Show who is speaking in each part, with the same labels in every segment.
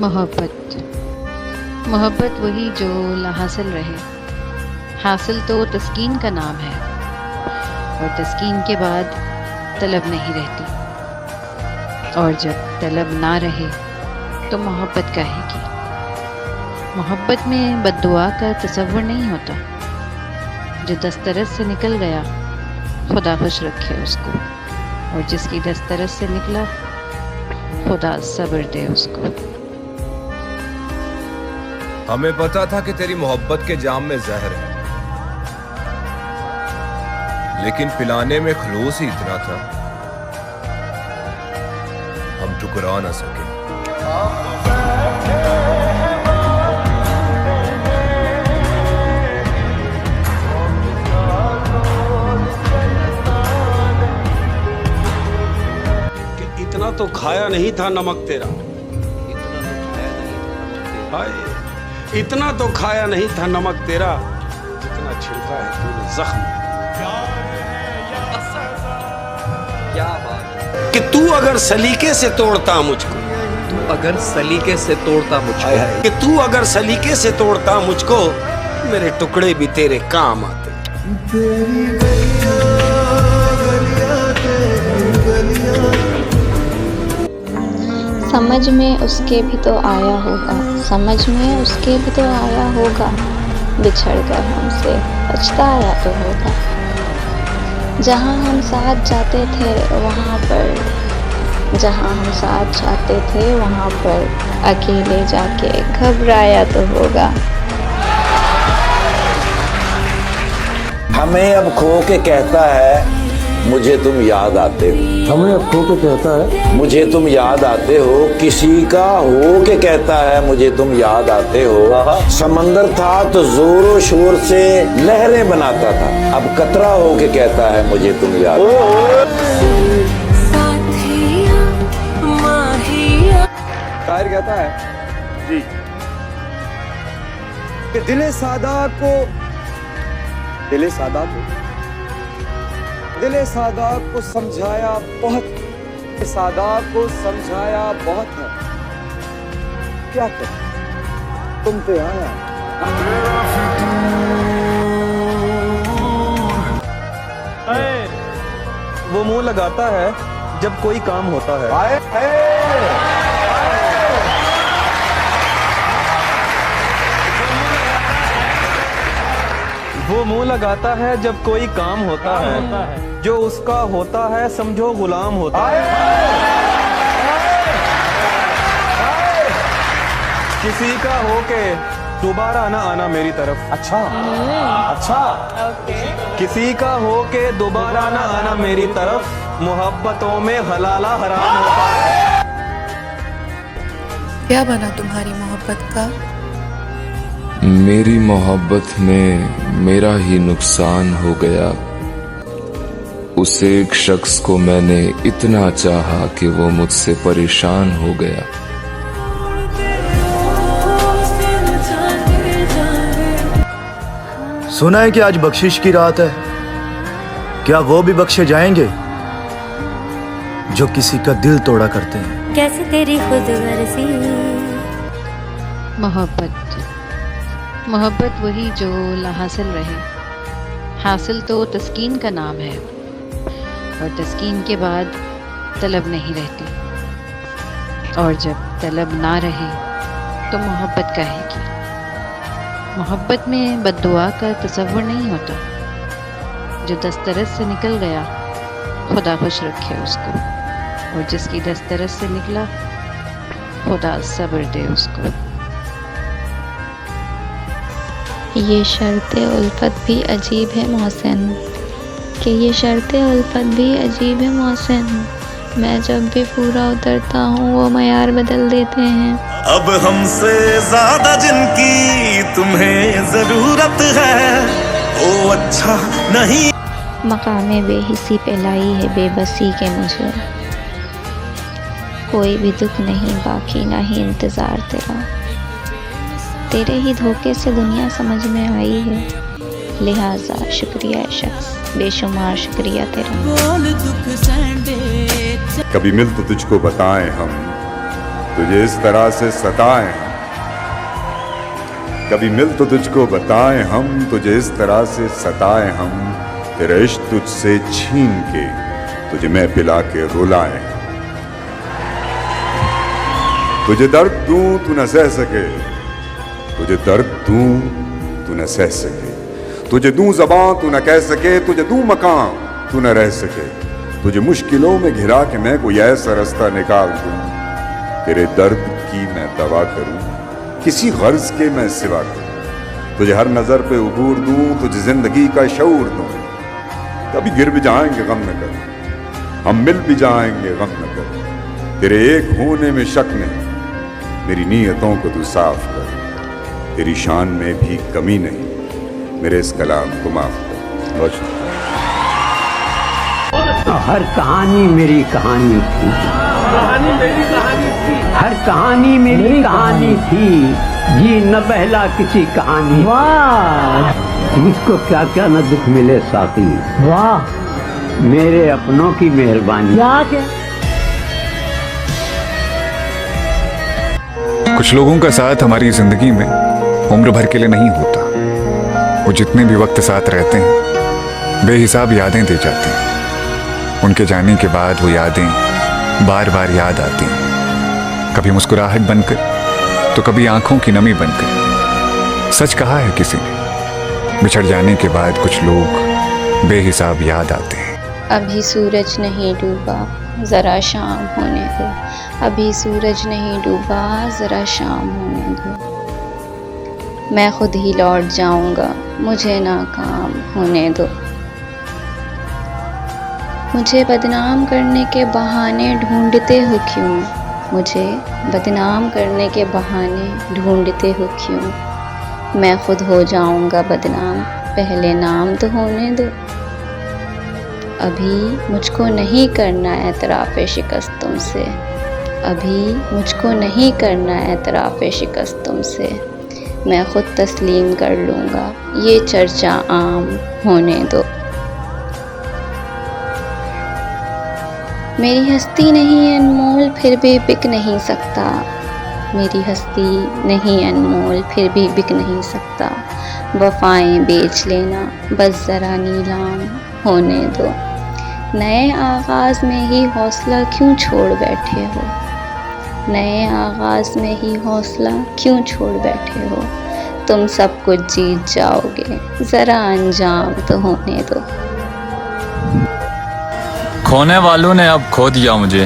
Speaker 1: मोहब्बत मोहब्बत वही जो लाहासिल रहे। हासिल तो तस्कीन का नाम है और तस्कीन के बाद तलब नहीं रहती। और जब तलब ना रहे तो मोहब्बत काहे की। मोहब्बत में बद्दुआ का तसव्वुर नहीं होता। जो दस्तरस से निकल गया खुदा खुश रखे उसको, और जिसकी दस्तरस से निकला खुदा सब्र दे उसको।
Speaker 2: हमें पता था कि तेरी मोहब्बत के जाम में जहर है, लेकिन पिलाने में खलूस ही इतना था, हम ठुकरा ना सके।
Speaker 3: कि इतना तो खाया नहीं था नमक तेरा, हाय इतना तो खाया नहीं था नमक तेरा, जितना छिड़का है तूने जख्म।
Speaker 4: क्या बात
Speaker 3: कि तू अगर सलीके से तोड़ता मुझको,
Speaker 4: तू अगर सलीके से तोड़ता मुझको,
Speaker 3: कि तू अगर सलीके से तोड़ता मुझको, मेरे टुकड़े भी तेरे काम आते।
Speaker 5: समझ में उसके भी तो आया होगा, समझ में उसके भी तो आया होगा, बिछड़ कर हमसे पछताया तो होगा। जहाँ हम साथ जाते थे वहाँ पर, जहाँ हम साथ जाते थे वहाँ पर अकेले जाके घबराया तो होगा।
Speaker 6: हमें अब खो के कहता है मुझे तुम याद आते हो।
Speaker 7: हमें अब खो के कहता है
Speaker 6: मुझे तुम याद आते हो। किसी का हो के कहता है मुझे तुम याद आते हो। समंदर था तो जोरों शोर से लहरें बनाता था, अब कतरा हो के कहता है मुझे तुम याद आते हो।
Speaker 7: शायर कहता है जी कि दिले सादा को समझाया बहुत, सादा को समझाया बहुत है, क्या कर तुम पे आया।
Speaker 8: वो मुंह लगाता है जब कोई काम होता है। वो मुंह लगाता है जब कोई काम होता है, जो उसका होता है समझो गुलाम होता है। किसी का हो के दोबारा ना आना मेरी तरफ। अच्छा किसी का हो के दोबारा ना आना मेरी तरफ, मोहब्बतों में हलाला हराम होता है।
Speaker 9: क्या बना तुम्हारी मोहब्बत का?
Speaker 10: मेरी मोहब्बत में मेरा ही नुकसान हो गया। उस एक शख्स को मैंने इतना चाहा कि वो मुझसे परेशान हो गया।
Speaker 7: सुना है कि आज बख्शिश की रात है, क्या वो भी बख्शे जाएंगे जो किसी का दिल तोड़ा करते हैं?
Speaker 5: कैसे तेरी खुदगर्जी।
Speaker 1: मोहब्बत वही जो लाहासिल रहे। हासिल तो तस्कीन का नाम है और तस्कीन के बाद तलब नहीं रहती। और जब तलब ना रहे तो मोहब्बत काहे की। मोहब्बत में बद्दुआ का तसव्वुर नहीं होता। जो दस्तरस से निकल गया खुदा खुश रखे उसको, और जिसकी दस्तरस से निकला खुदा सब्र दे उसको।
Speaker 5: ये शर्ते उल्फत भी अजीब है मोहसिन, कि ये शर्ते उल्फत भी अजीब है मोहसिन। मैं जब भी पूरा उतरता हूँ वो मयार बदल देते हैं।
Speaker 11: अब हमसे ज्यादा जिनकी तुम्हें जरूरत है वो अच्छा नहीं।
Speaker 5: मकामे बेहिसी पे लाई है बेबसी के मुझे, कोई भी दुख नहीं बाकी ना ही इंतज़ार तेरा। तेरे ही धोखे से दुनिया समझ में आई है, लिहाजा शुक्रिया शख्स, बेशुमार शुक्रिया तेरा।
Speaker 12: कभी मिलते तुझको बताएं हम तुझे इस तरह से सताएं, कभी मिल तो तुझको बताएं हम, तुझे इस तरह से सताएं हम, तेरा इश्क तुझसे छीन के तुझे मैं पिला के रुलाएं। तुझे दर्द दूं तू न सह सके, तुझे दर्द दूं तू न सह सके, तुझे दूं ज़बां तू न कह सके, तुझे दूं मकान तू न रह सके, तुझे मुश्किलों में घिरा के मैं कोई ऐसा रास्ता निकाल दूं, तेरे दर्द की मैं दवा करूं, किसी गर्ज के मैं सिवा करूं, तुझे हर नजर पे उबूर दूं, तुझे जिंदगी का शऊर दूं, कभी गिर भी जाएंगे गम न कर, हम मिल भी जाएंगे गम न कर, तेरे एक होने में शक नहीं, मेरी नीयतों को तू साफ कर, तेरी शान में भी कमी नहीं, मेरे इस कलाम को माफ कर। बहुत शुक्रिया।
Speaker 13: हर कहानी मेरी कहानी थी, हर कहानी मेरी कहानी थी, जी न बहला किसी कहानी। वाह, मुझको क्या क्या न दुख मिले साथी, वाह मेरे अपनों की मेहरबानी।
Speaker 14: कुछ लोगों का साथ हमारी जिंदगी में उम्र भर के लिए नहीं होता, वो जितने भी वक्त साथ रहते हैं बेहिसाब यादें दे जाते हैं, उनके जाने के बाद वो यादें बार बार याद आती हैं, कभी मुस्कुराहट बनकर तो कभी आंखों की नमी बनकर। सच कहा है किसी ने, बिछड़ जाने के बाद कुछ लोग बेहिसाब याद आते हैं।
Speaker 5: अभी सूरज नहीं डूबा, ज़रा शाम होने दो, अभी सूरज नहीं डूबा, ज़रा शाम होने दो, मैं खुद ही लौट जाऊंगा, मुझे नाकाम होने दो। मुझे बदनाम करने के बहाने ढूंढते हो क्यों, मुझे बदनाम करने के बहाने ढूंढते हो क्यों, मैं खुद हो जाऊंगा बदनाम, पहले नाम तो होने दो। अभी मुझको नहीं करना एतराफ़ शिकस्त तुमसे, अभी मुझको नहीं करना एतराफ़ शिकस्त तुमसे, मैं खुद तस्लीम कर लूँगा, ये चर्चा आम होने दो। मेरी हस्ती नहीं अनमोल फिर भी बिक नहीं सकता, मेरी हस्ती नहीं अनमोल फिर भी बिक नहीं सकता, वफ़ाएं बेच लेना बस ज़रा नीलाम होने दो। नए आगाज़ में ही हौसला क्यों छोड़ बैठे हो, नए आगाज़ में ही हौसला क्यों छोड़ बैठे हो, तुम सब कुछ जीत जाओगे, ज़रा अंजाम तो होने दो।
Speaker 15: खोने वालों ने अब खो दिया मुझे,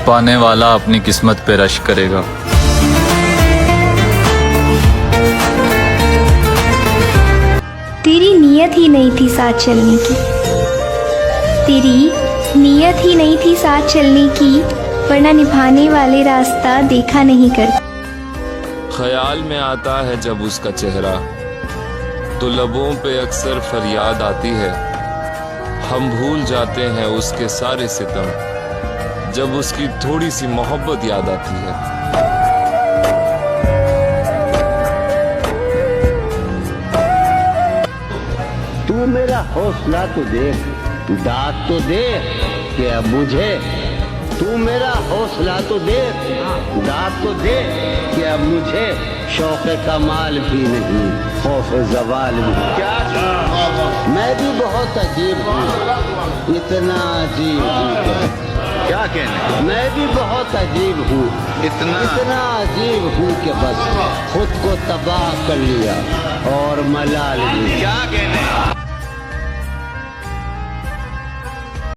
Speaker 15: पाने वाला अपनी किस्मत पे रश करेगा।
Speaker 16: तेरी नीयत ही नहीं थी साथ चलने की, तेरी नीयत ही नहीं थी साथ चलने की, वरना निभाने वाले रास्ता देखा नहीं कर।
Speaker 10: ख्याल में आता है जब उसका चेहरा, तो लबों पे अक्सर फरियाद आती है, हम भूल जाते हैं उसके सारे सितम, जब उसकी थोड़ी सी मोहब्बत याद आती है।
Speaker 13: तू मेरा हौसला तो देख, दाद तो दे कि अब मुझे, तू मेरा हौसला तो देख, दाद तो दे कि अब मुझे शौक़ कमाल भी नहीं, खौफ जवाल भी। क्या मैं भी बहुत अजीब हूँ, इतना अजीब हूँ, क्या कहने, मैं भी बहुत अजीब हूँ, इतना अजीब हूँ कि बस खुद को तबाह कर लिया और मलाल भी। क्या कहने